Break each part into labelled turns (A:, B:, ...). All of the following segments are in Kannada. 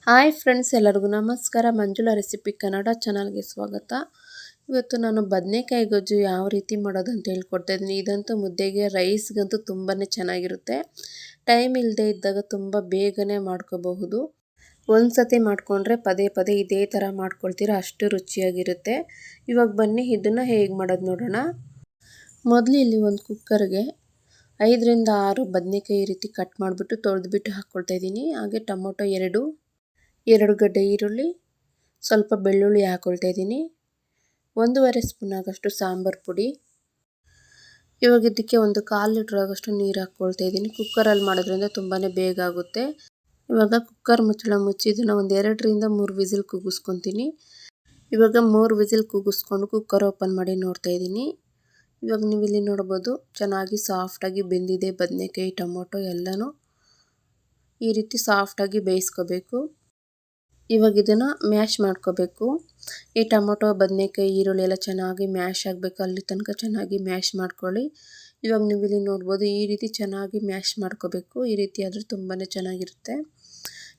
A: ಹಾಯ್ ಫ್ರೆಂಡ್ಸ್, ಎಲ್ಲರಿಗೂ ನಮಸ್ಕಾರ. ಮಂಜುಳಾ ರೆಸಿಪಿ ಕನ್ನಡ ಚಾನಲ್ಗೆ ಸ್ವಾಗತ. ಇವತ್ತು ನಾನು ಬದನೆಕಾಯಿ ಗೊಜ್ಜು ಯಾವ ರೀತಿ ಮಾಡೋದು ಅಂತ ಹೇಳ್ಕೊಡ್ತಾ ಇದ್ದೀನಿ. ಇದಂತೂ ಮುದ್ದೆಗೆ, ರೈಸ್ಗಂತೂ ತುಂಬಾ ಚೆನ್ನಾಗಿರುತ್ತೆ. ಟೈಮ್ ಇಲ್ಲದೆ ಇದ್ದಾಗ ತುಂಬ ಬೇಗನೆ ಮಾಡ್ಕೋಬಹುದು. ಒಂದು ಸತಿ ಮಾಡಿಕೊಂಡ್ರೆ ಪದೇ ಪದೇ ಇದೇ ಥರ ಮಾಡ್ಕೊಳ್ತೀರಾ, ಅಷ್ಟು ರುಚಿಯಾಗಿರುತ್ತೆ. ಇವಾಗ ಬನ್ನಿ ಇದನ್ನು ಹೇಗೆ ಮಾಡೋದು ನೋಡೋಣ. ಮೊದಲು ಇಲ್ಲಿ ಒಂದು ಕುಕ್ಕರ್ಗೆ 5ರಿಂದ 6 ಬದನೆಕಾಯಿ ಈ ರೀತಿ ಕಟ್ ಮಾಡಿಬಿಟ್ಟು ತೊಳೆದ್ಬಿಟ್ಟು ಹಾಕ್ಕೊಳ್ತಾ ಇದ್ದೀನಿ. ಹಾಗೆ ಟೊಮೊಟೊ 2 ಗಡ್ಡೆ ಈರುಳ್ಳಿ, ಸ್ವಲ್ಪ ಬೆಳ್ಳುಳ್ಳಿ ಹಾಕ್ಕೊಳ್ತಾ ಇದ್ದೀನಿ. 1.5 ಸ್ಪೂನ್ ಆಗೋಷ್ಟು ಸಾಂಬಾರು ಪುಡಿ. ಇವಾಗ ಇದಕ್ಕೆ 1/4 ಲೀಟ್ರ್ ಆಗೋಷ್ಟು ನೀರು ಹಾಕ್ಕೊಳ್ತಾ ಇದ್ದೀನಿ. ಕುಕ್ಕರಲ್ಲಿ ಮಾಡೋದ್ರಿಂದ ತುಂಬಾ ಬೇಗ ಆಗುತ್ತೆ. ಇವಾಗ ಕುಕ್ಕರ್ ಮುಚ್ಚಳ ಮುಚ್ಚಿ ಇದನ್ನು ಒಂದು 2ರಿಂದ 3 ವಿಸಿಲ್ ಕೂಗಿಸ್ಕೊತೀನಿ. ಇವಾಗ 3 ವಿಸಿಲ್ ಕೂಗಿಸ್ಕೊಂಡು ಕುಕ್ಕರ್ ಓಪನ್ ಮಾಡಿ ನೋಡ್ತಾ ಇದ್ದೀನಿ. ಇವಾಗ ನೀವು ಇಲ್ಲಿ ನೋಡ್ಬೋದು, ಚೆನ್ನಾಗಿ ಸಾಫ್ಟಾಗಿ ಬೆಂದಿದೆ. ಬದನೆಕಾಯಿ, ಟೊಮೊಟೊ ಎಲ್ಲನೂ ಈ ರೀತಿ ಸಾಫ್ಟಾಗಿ ಬೇಯಿಸ್ಕೋಬೇಕು. ಇವಾಗ ಇದನ್ನು ಮ್ಯಾಶ್ ಮಾಡ್ಕೋಬೇಕು. ಈ ಟೊಮೊಟೊ, ಬದನೆಕಾಯಿ, ಈರುಳ್ಳಿ ಎಲ್ಲ ಚೆನ್ನಾಗಿ ಮ್ಯಾಶ್ ಆಗಬೇಕು. ಅಲ್ಲಿ ತನಕ ಚೆನ್ನಾಗಿ ಮ್ಯಾಶ್ ಮಾಡ್ಕೊಳ್ಳಿ. ಇವಾಗ ನೀವು ಇಲ್ಲಿ ನೋಡ್ಬೋದು, ಈ ರೀತಿ ಚೆನ್ನಾಗಿ ಮ್ಯಾಶ್ ಮಾಡ್ಕೋಬೇಕು. ಈ ರೀತಿ ಆದರೆ ತುಂಬಾ ಚೆನ್ನಾಗಿರುತ್ತೆ.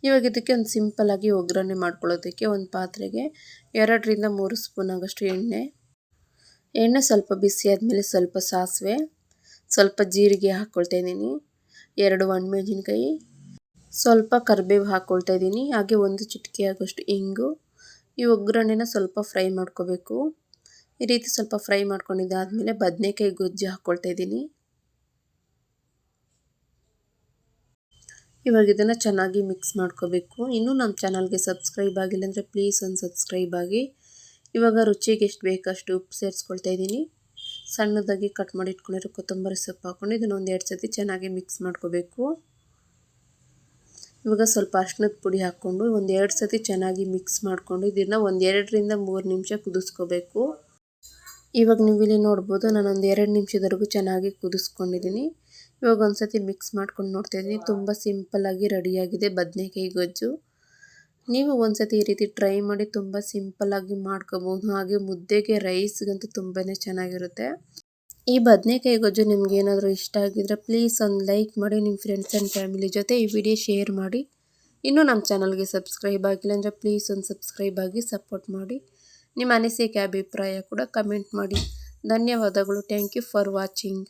A: ಇವಾಗ ಇದಕ್ಕೆ ಒಂದು ಸಿಂಪಲ್ಲಾಗಿ ಒಗ್ಗರಣೆ ಮಾಡ್ಕೊಳ್ಳೋದಕ್ಕೆ ಒಂದು ಪಾತ್ರೆಗೆ 2ರಿಂದ 3 ಸ್ಪೂನ್ ಆಗೋಷ್ಟು ಎಣ್ಣೆ ಸ್ವಲ್ಪ ಬಿಸಿ ಆದಮೇಲೆ ಸ್ವಲ್ಪ ಸಾಸಿವೆ, ಸ್ವಲ್ಪ ಜೀರಿಗೆ ಹಾಕ್ಕೊಳ್ತಾ ಇದ್ದೀನಿ. 2 ಒಣಮೆಣಸಿನ್ಕಾಯಿ, ಸ್ವಲ್ಪ ಕರಿಬೇವು ಹಾಕ್ಕೊಳ್ತಾ ಇದ್ದೀನಿ. ಹಾಗೆ 1 ಚಿಟಿಕೆ ಆಗೋಷ್ಟು ಇಂಗು. ಈ ಒಗ್ಗರಣೆನ ಸ್ವಲ್ಪ ಫ್ರೈ ಮಾಡ್ಕೋಬೇಕು. ಈ ರೀತಿ ಸ್ವಲ್ಪ ಫ್ರೈ ಮಾಡ್ಕೊಂಡಿದ್ದಾದಮೇಲೆ ಬದನೆಕಾಯಿ ಗೊಜ್ಜು ಹಾಕ್ಕೊಳ್ತಾ ಇದ್ದೀನಿ. ಇವಾಗ ಇದನ್ನು ಚೆನ್ನಾಗಿ ಮಿಕ್ಸ್ ಮಾಡ್ಕೋಬೇಕು. ಇನ್ನೂ ನಮ್ಮ ಚಾನಲ್ಗೆ ಸಬ್ಸ್ಕ್ರೈಬ್ ಆಗಿಲ್ಲ ಅಂದರೆ ಪ್ಲೀಸ್ ಒಂದು ಸಬ್ಸ್ಕ್ರೈಬ್ ಆಗಿ. ಇವಾಗ ರುಚಿಗೆ ಎಷ್ಟು ಬೇಕಷ್ಟು ಉಪ್ಪು ಸೇರಿಸ್ಕೊಳ್ತಾ ಇದ್ದೀನಿ. ಸಣ್ಣದಾಗಿ ಕಟ್ ಮಾಡಿ ಇಟ್ಕೊಂಡಿರೋ ಕೊತ್ತಂಬರಿ ಸೊಪ್ಪು ಹಾಕ್ಕೊಂಡು ಇದನ್ನು ಒಂದು 2 ಸತಿ ಚೆನ್ನಾಗಿ ಮಿಕ್ಸ್ ಮಾಡ್ಕೋಬೇಕು. ಇವಾಗ ಸ್ವಲ್ಪ ಅರಿಶಿಣದ ಪುಡಿ ಹಾಕ್ಕೊಂಡು ಒಂದು 2 ಸತಿ ಚೆನ್ನಾಗಿ ಮಿಕ್ಸ್ ಮಾಡಿಕೊಂಡು ಇದನ್ನು ಒಂದು 2ರಿಂದ 3 ನಿಮಿಷ ಕುದಿಸ್ಕೋಬೇಕು. ಇವಾಗ ನೀವು ಇಲ್ಲಿ ನೋಡ್ಬೋದು, ನಾನು ಒಂದು 2 ನಿಮಿಷದವರೆಗೂ ಚೆನ್ನಾಗಿ ಕುದಿಸ್ಕೊಂಡಿದ್ದೀನಿ. ಇವಾಗ ಒಂದು ಸತಿ ಮಿಕ್ಸ್ ಮಾಡ್ಕೊಂಡು ನೋಡ್ತಾ ಇದ್ದೀನಿ. ತುಂಬ ಸಿಂಪಲ್ಲಾಗಿ ರೆಡಿಯಾಗಿದೆ ಬದನೆಕಾಯಿ ಗೊಜ್ಜು. ನೀವು ಒಂದು ಸತಿ ಈ ರೀತಿ ಟ್ರೈ ಮಾಡಿ, ತುಂಬ ಸಿಂಪಲ್ಲಾಗಿ ಮಾಡ್ಕೋಬೋದು. ಹಾಗೆ ಮುದ್ದೆಗೆ, ರೈಸ್ಗಂತೂ ತುಂಬಾ ಚೆನ್ನಾಗಿರುತ್ತೆ. ಈ ಬದನೆಕಾಯಿ ಗೊಜ್ಜು ನಿಮ್ಗೆ ಏನಾದರೂ ಇಷ್ಟ ಆಗಿದ್ರೆ ಪ್ಲೀಸ್ ಒಂದು ಲೈಕ್ ಮಾಡಿ, ನಿಮ್ಮ ಫ್ರೆಂಡ್ಸ್ ಆ್ಯಂಡ್ ಫ್ಯಾಮಿಲಿ ಜೊತೆ ಈ ವಿಡಿಯೋ ಶೇರ್ ಮಾಡಿ. ಇನ್ನೂ ನಮ್ಮ ಚಾನಲ್ಗೆ ಸಬ್ಸ್ಕ್ರೈಬ್ ಆಗಿಲ್ಲ ಅಂದರೆ ಪ್ಲೀಸ್ ಒಂದು ಸಬ್ಸ್ಕ್ರೈಬ್ ಆಗಿ ಸಪೋರ್ಟ್ ಮಾಡಿ. ನಿಮ್ಮ ಅನಿಸಿಕೆ, ಅಭಿಪ್ರಾಯ ಕೂಡ ಕಮೆಂಟ್ ಮಾಡಿ. ಧನ್ಯವಾದಗಳು. Thank you for watching.